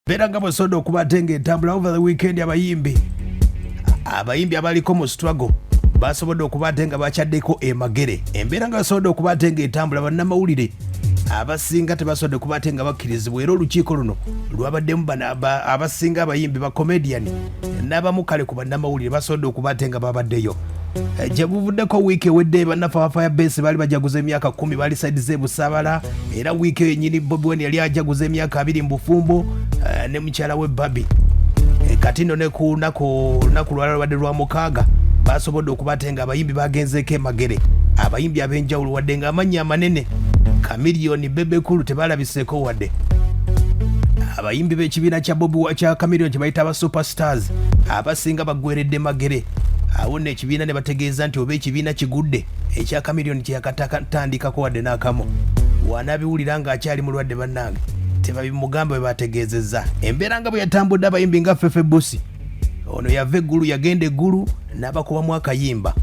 Beranga basoda okubatenge entambula over the weekend abayimbi abaliko mu struggle basobodde okubatenga bakyaddeko eMagere. Embeera nga basobodde okubatenga entambula bannamawulire abasinga tebasobodde kubatenga bakkirizibwa era olukiiko luno lwabaddemu abasinga abayimbi ba comedian n'abamu kale ku bannamawulire basobodde okubatenga babaddeyo. Gye buvuddeko wiiki ewedde bannaffe aba Firebase baali bajaguza emyaka 10 baali side z'ebusaabala era wiiki yennyini Bobi Wine yali ajaguza emyaka 2 mu bufumbo ne mukyala we Babi. Kati nno ne ku lunaku lwala lwabadde lwa mukaaga basobodde okubatenga abayimbi bagenzeeko eMagere. Abayimbi ab'enjawulo wadde nga amannya amanene Chameleone Bebekulu tebalabiseeko wadde. Abayimbi b'ekibiina kya Bobi kya Chameleone kye bayita aba superstars abasinga baggweredde eMagere. Awo ne ekibiina ne bategeeza nti oba ekibiina kigudde ekya Chameleone kye yakatandikako wadde n'akamu. Wanabiwulira ng'akyali mulwadde bannange tebabimugamba bwe bategeezezza. Embeera nga bwe yatambudde abayimbi nga Fefe Busi. Ono yava eggulu yagenda eggulu n'abakubamu akayimba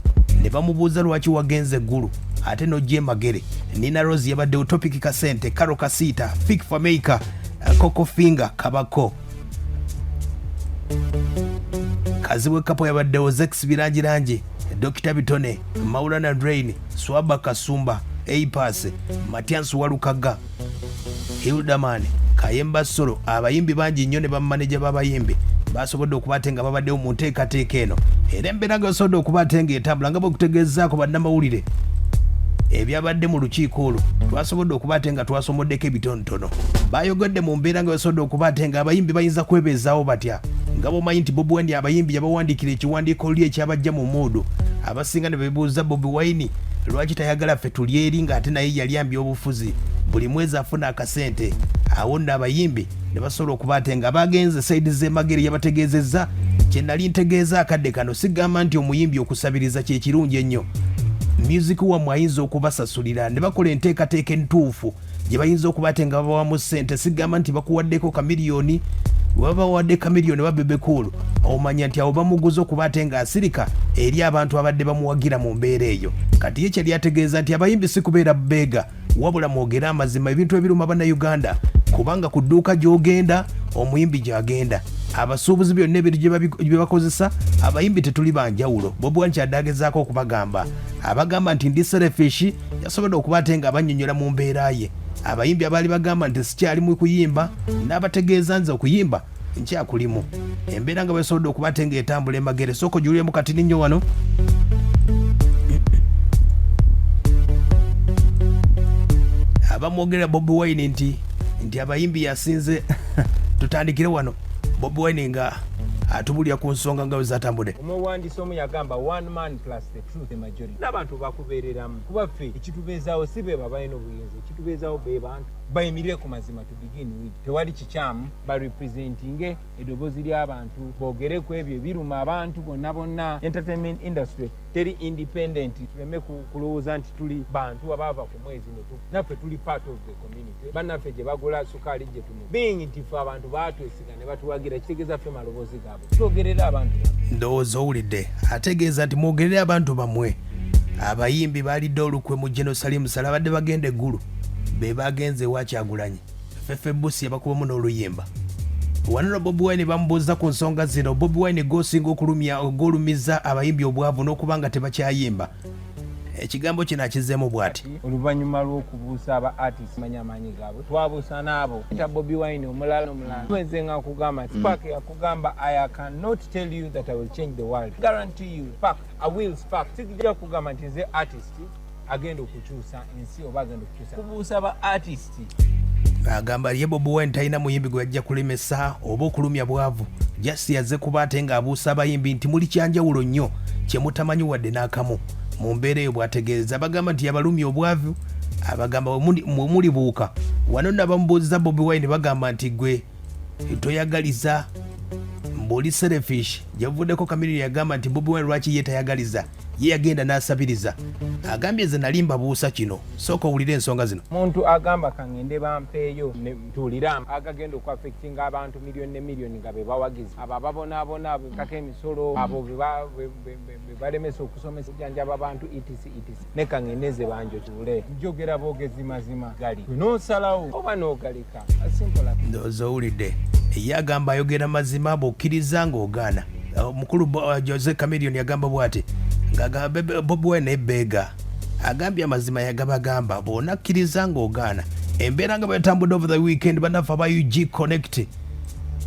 ne bamubuuza lwaki wagenze eggulu ate n'ojja eMagere. Nina Rose yabadde Utopic Kasente, Karo Kasita, Fik Fameka, Coco Finger, Kabako. Kazibwe Kapo yabaddewo Zex Birangirangi, Dr. Bitone, Maulana Drain, Swaba Kasumba, Eipase, Matiansu Walukaga, Hildaman, Kayemba Solo. Abayimbi bangi nnyo ne bammaneja b'abayimbi basobodde okubatenga babaddewo mu nteekateeka eno era embeera nga basobodde okubatenga etambula nga bwekutegeezaako bannamawulire ebyabadde mu lukiiko olwo twasobodde okubatenga twasomoddeko ebitonotono. Bayogedde mu mbeera nga basobodde okubatenga abayimbi bayinza kwebeezaawo batya nga bomanyi nti Bobi Wine abayimbi yabawandiikira ekiwandiiko lye ekyabajja mu muudu. Abasinga ne bebuuza Bobi Wine lwaki tayagala ffe tuli eri ng'ate naye yali ambya obufuzi buli mwezi afuna akasente. Awo nno abayimbi ne basobola okubatenga bagenze saidi z'eMagere yabategeezezza kye nali ntegeeza akadde kano sigamba nti omuyimbi okusabiriza kye kirungi ennyo. Music wammwe ayinza okubasasulira ne bakola enteekateeka entuufu gye bayinza okubatenga babawamu ssente. Sigamba nti bakuwaddeko Chameleone babawadde Chameleone Bebekulu omanya nti awo bamuguza okubatenga asirika eri abantu abadde bamuwagira mu mbeera eyo. Kati ye kyali ategeeza nti abayimbi si kubeera bbeega wabula mwogera amazima ebintu ebiruma bannayuganda kubanga ku dduuka gy'ogenda omuyimbi gy'agenda. Abasuubuzi byonna ebintu gye bakozesa abayimbi tetuli banjawulo. Bobi Wine kyaddagezaako okubagamba abagamba nti ndi selfish yasobodde okubatenga abannyonnyola mu mbeera ye. Abayimbi abaali bagamba nti sikyali mu kuyimba n'abategeeza nze okuyimba nkyakulimu. Embeera nga basobodde okubatenga etambula eMagere. Soko gyuliemu kati ninnyo wano. Abamwogerera Bobi Wine nti abayimbi yasinze tutandikire wano. Bobi Wine nga atubulya ku nsonga nga wezatambudde. Omuwandiisi omu yagamba one man plus the truth the majority. N'abantu bakubeereramu kuba ffe ekitubeezaawo si be babalina obuyinza ekitubeezaawo be bantu bayimirire ku mazima to begin with. Tewali kikyamu barepresentinge eddoboozi ly'abantu boogere ku ebyo ebiruma abantu bonna. Entertainment industry teri independent. Tuleme kulowooza nti tuli bantu abaava ku mwezi naffe tuli part of the community. Bannaffe gye bagula sukaali gye tumu being nti ffe abantu baatwesiga ne batuwagira kitegeeza ffe maloboozi gaabwe twogerera abantu. Ndowooza owulidde ategeeza nti mwogerere abantu bamwe. Abayimbi baalidde olukwe mu Gen Salim abadde bagenda eggulu be bagenze wa Kyagulanyi. Fefe Busi yabakubamu n'oluyimba. Wano Bobi Wine bamubuuza ku nsonga zino. Bobi Wine gosinga okulumiza abayimbi obwavu n'okubanga tebakyayimba. Ekigambo kino akizeemu bw'ati. Oluvannyuma lw'okubuusa aba artists manyamanyi gaabwe twabuusa n'abo ta Bobi Wine omulala tuweze nga kugamba Spark yakugamba I cannot tell you that I will change the world. Guarantee you Spark I will Spark. Sikijja kugamba nti nze artist agenda okukyusa ensi oba agenda okukyusa kubuusa aba artist. Agamba ye Bobi Wine talina muyimbi gwe yajja kulemesa oba okulumya bwavu. Jasi yazze kubaate ng'abuusa abayimbi nti muli kyanjawulo nnyo kye mutamanyi wadde n'akamu. Mu mbeera eyo bw'ategeeza bagamba nti yabalumya obwavu abagamba muli buuka. Wano n'abamubuuziza Bobi Wine bagamba nti gwe toyagaliza mboli selfish. Yavuddeko Chameleone yagamba nti Bobi Wine lwaki ye tayagaliza ye yagenda n'asabiriza. Agambye ze nali mbabuusa kino sooka owulire ensonga zino. Muntu agamba kangende bampeeyo ne tuulira agagenda okuaffectinga abantu miliyoni ne miliyoni nga be bawagizi abo ababonaabona kaka emisolo abo be balemesa okusomesa janjaba abantu etc ne kangende ze banjo tuule njogera boogezi mazima gali n'osalawo oba n'ogaleka asimpola. Ndowooza owulidde ye agamba ayogera mazima bw'okkiriza ng'ogaana. Omukulu Jose Chameleon yagamba bw'ati ng'agamba Bobi Wine ne Bega agambye amazima yagabagamba bw'onakkiriza ng'ogaana. Embeera nga bwetambudde over the weekend bannaffe aba UG Connect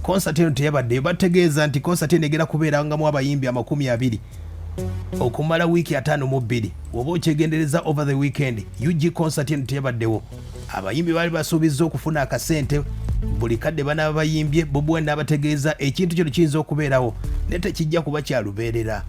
concert eno teyabadde bategeeza nti concert eno egenda kubeerangamu abayimbi 20 okumala wiiki 52 oba okyegendereza over the weekend. UG concert eno teyabaddewo. Abayimbi baali basuubizza okufuna akasente buli kadde banaaba bayimbye. Bobi Wine n'abategeeza ekintu kino kiyinza okubeerawo naye tekijja kuba kyalubeerera.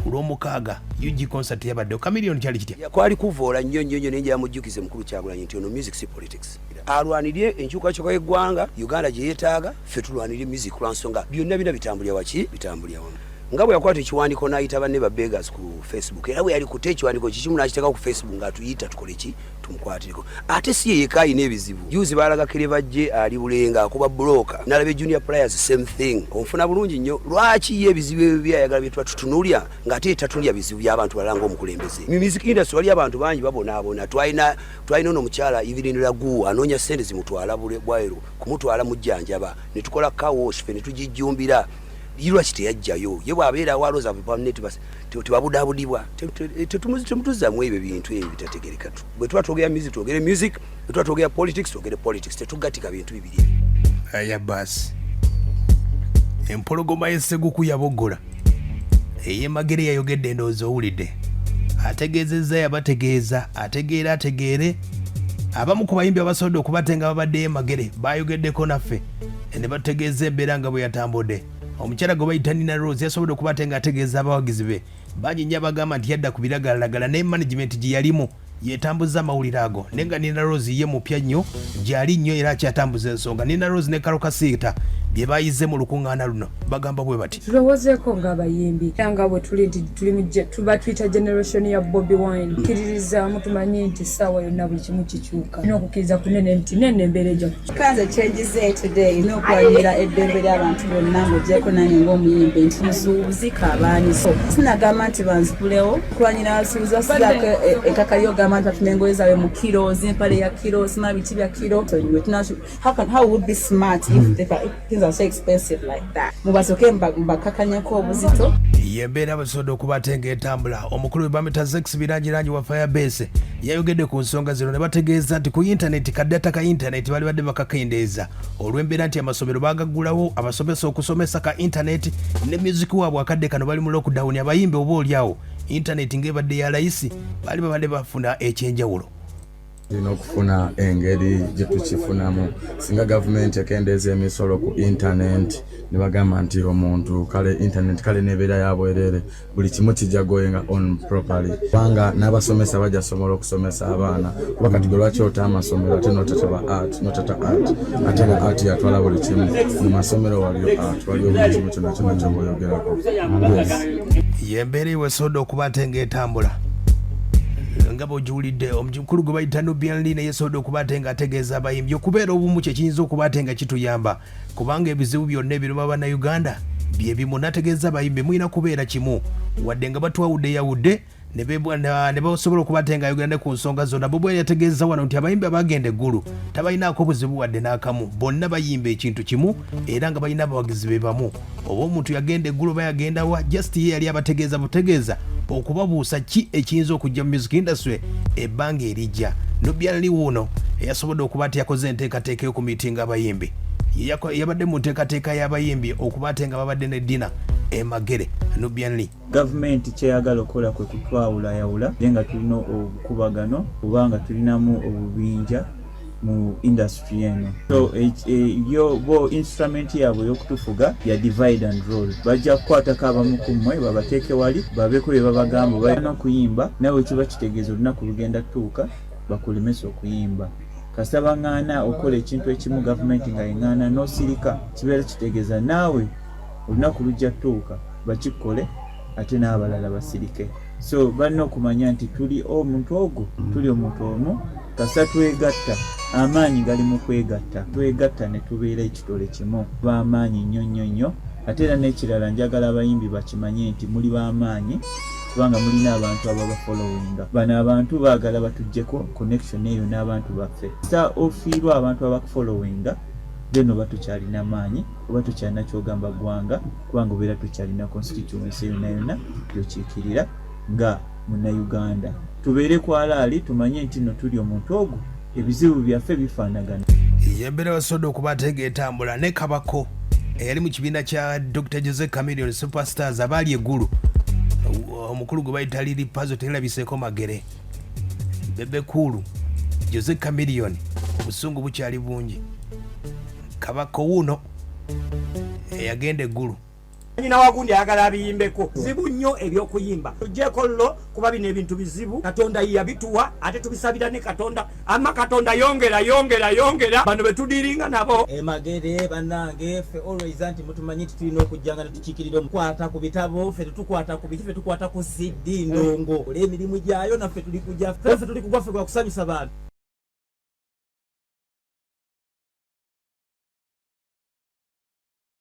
Ku lw'omukaaga UG concert yabaddewo. Chameleon kyali kitya? Kwali kuvoola nnyo nenjala mujjukize mukulu Kyagulanyi nti ono music si politics. Alwanirye enkyukakyuka y'eggwanga Uganda gye yeetaaga, ffe tulwanirye music lwa nsonga byonna bina bitambulira waki bitambulira wamu. Nga bwe yakwata ekiwandiiko n'ayita banne ba Beggars ku Facebook era bwe yali kutte ekiwandiiko kikimu n'akiteeka ku Facebook ng'atuyita tukole ki tumukwatireko. Ate si ye yekka alina ebizibu. Juzi baalaga kere bajje ali Bulenga akuba bulooka n'alaba junior players same thing. Onfuna bulungi nnyo. Lwaki ye ebizibu ebyo byayagala bye tutunulya ng'ate tatunulya bizibu by'abantu balala ng'omukulembeze. Mu music industry wali abantu bangi babonaabona. Twalina ono omukyala Evelyn Lagu anoonya ssente zimutwala bwero kumutwala mu jjanjaba ne tukola car wash ffe ne tugijjumbira. Yirwa kiteyajjayo ye bwabeera waloza permanent basi tebabudabudibwa temutuza mu ebyo bintu ebyo bitategereka tu. Bwe twatogera music twogere music, bwe twatogera politics twogere politics, tetugatika bintu bibiri. Aya basi empologoma y'esseguku yabogola eY'eMagere yayogedde endowooza owulidde ategeezezza yabategeeza ategeere abamu ku bayimbi abasobodde okubatenga babadde eY'eMagere bayogeddeko naffe ne bategeeza embeera nga bwe yatambudde. Omukyala gwe bayita Nina Rose yasobodde okubatenga ategeeza abawagizi be bangi nnyo abagamba nti yadda ku biragalalagala ne management gye yalimu yetambuza amawulire ago naye nga Nina Rose ye mupya nnyo gyali nnyo era akyatambuza ensonga. Nina Rose ne Karo Kasiita bye bayize mu lukuŋŋaana luno bagamba bwe bati tulowoozeeko ng'abayimbi nga bwe tuba tuyita generation ya Bobi Wine kkiririzaamu tumanye nti ssaawa yonna buli kimu kikyuka n'okukkiriza kunene nti nene embeera ejja kanze kyenjize today n'okuwanyira eddembe ly'abantu bonna ng'ogyeko nange ng'omuyimbi nti musuubuzi kaabaani so sinagamba nti banzikulewo kulwanyira basuubuzi basigaako ekaka ly'ogamba nti batuma engoye zaabwe mu kiro z'empale ya kiro sima biti bya kiro how would be smart if things are so expensive like that. Mubasoke mbakakanyako obuzito. Yembeera basobodde okubatenga etambula. Omukulu w'ebamita Zex Birangirangi wa Firebase yayogedde ku nsonga zino ne bategeeza nti ku intaneti kaddata ka intaneti bali badde bakakendeeza olw'embeera nti amasomero bagaggulawo abasomesa okusomesa ka intaneti ne music waabwe akadde kano bali mu lockdown. Abayimbi oba olyawo intaneti ng'ebadde ya layisi bali babadde bafuna ekyenjawulo. Tulina okufuna engeri gye tukifunamu singa gavumenti ekendeeza emisolo ku internet ne bagamba nti omuntu kale internet kale nebeera yabwerere buli kimu kijja goyinga on properly kubanga n'abasomesa bajja somola okusomesa abaana kuba kati gwe lwaki ota amasomero ate notata art ate nga art yatwala buli kimu mu masomero waliyo art waliyo buli kimu kyonna kyonna kyoboyogerako. Yembeera ewesobodde okubatenga etambula nga bw'ogiwulidde omukulu gwe bayita Nubian naye yesobodde okubatenga ategeeza abayimbi okubeera obumu kye kiyinza okubatenga kituyamba kubanga ebizibu byonna ebiruma bannayuganda bye bimu. Nategeeza abayimbi mulina kubeera kimu wadde nga batwawudde yawudde ne basobola okubatenga ayogera ku nsonga zonna. Bobi Wine yategeeza wano nti abayimbi abagenda eggulu tabalinaako buzibu wadde n'akamu, bonna bayimba ekintu kimu era nga balina abawagizi be bamu. Oba omuntu yagenda eggulu oba yagenda wa just ye yali abategeeza butegeeza okubabuusa ki ekiyinza okujja mu music industry ebbanga erijja. Nubian wuno eyasobodde okuba nti yakoze enteekateeka y'okumiitinga abayimbi yabadde mu nteekateeka y'abayimbi okubatenga babadde ne dina eMagere. Nubian gavumenti kyeyagala okukola kwe kutwawulayawula nga tulina obukubagano kubanga tulinamu obubinja mu industry eno. So bo instrument yaabwe y'okutufuga ya divide and rule. Bajja kukwatako abamu ku mmwe babateeke wali babeeko bye babagamba balina okuyimba nawe kiba kitegeeza olunaku lugenda tuuka bakulemesa okuyimba. Kasaba ngana okola ekintu ekimu gavumenti nga engana n'osirika kibeera kitegeeza naawe olunaku lujja tuuka bakikole ate n'abalala basirike. So balina okumanya nti tuli omuntu ogwo tuli omuntu omu kasa twegatta amaanyi gali mu kwegatta twegatta ne tubeera ekitole kimu b'amaanyi nnyo ate era n'ekirala njagala abayimbi bakimanye nti muli b'amaanyi kubanga mulina abantu ababafollowinga. Bano abantu baagala batuggyeko connection eyo n'abantu baffe. Sa ofiirwa abantu abakufollowinga then oba tukyalina maanyi oba tukyalina kyogamba ggwanga kubanga obeera tukyalina constituency yonna yonna yokiikirira nga munnauganda tubeere kwalaali tumanye nti no tuli omuntu ogwo ebizibu byaffe bifaanagana yembeera basoda okuba ateega etambula ne kabako eyali mu kibiina kya Dr. Jose Chameleon Superstars abaali eggulu omukulu gwe bayita Lili Pazo terabiseko magere bebe kulu Jose Chameleon busungu bukyali bungi kabako wuno eyagenda eggulu nyina wagundi ayagala abiyimbeko zibu nnyo ebyokuyimba tujjeko llo kuba bino ebintu bizibu katonda yabituwa ate tubisabira ne katonda ama katonda yongera bano betudiringa nabo eMagere bannange ffe always anti mutumanyi tulina okujjanga netukiikirira omukwata ku bitabo ffe tetukwata ku biki ffe tukwata ku CD ndongo ol'emirimu gyayo naffe tuli kujja ffe tuli kugwa ffe gwa kusanyusa bantu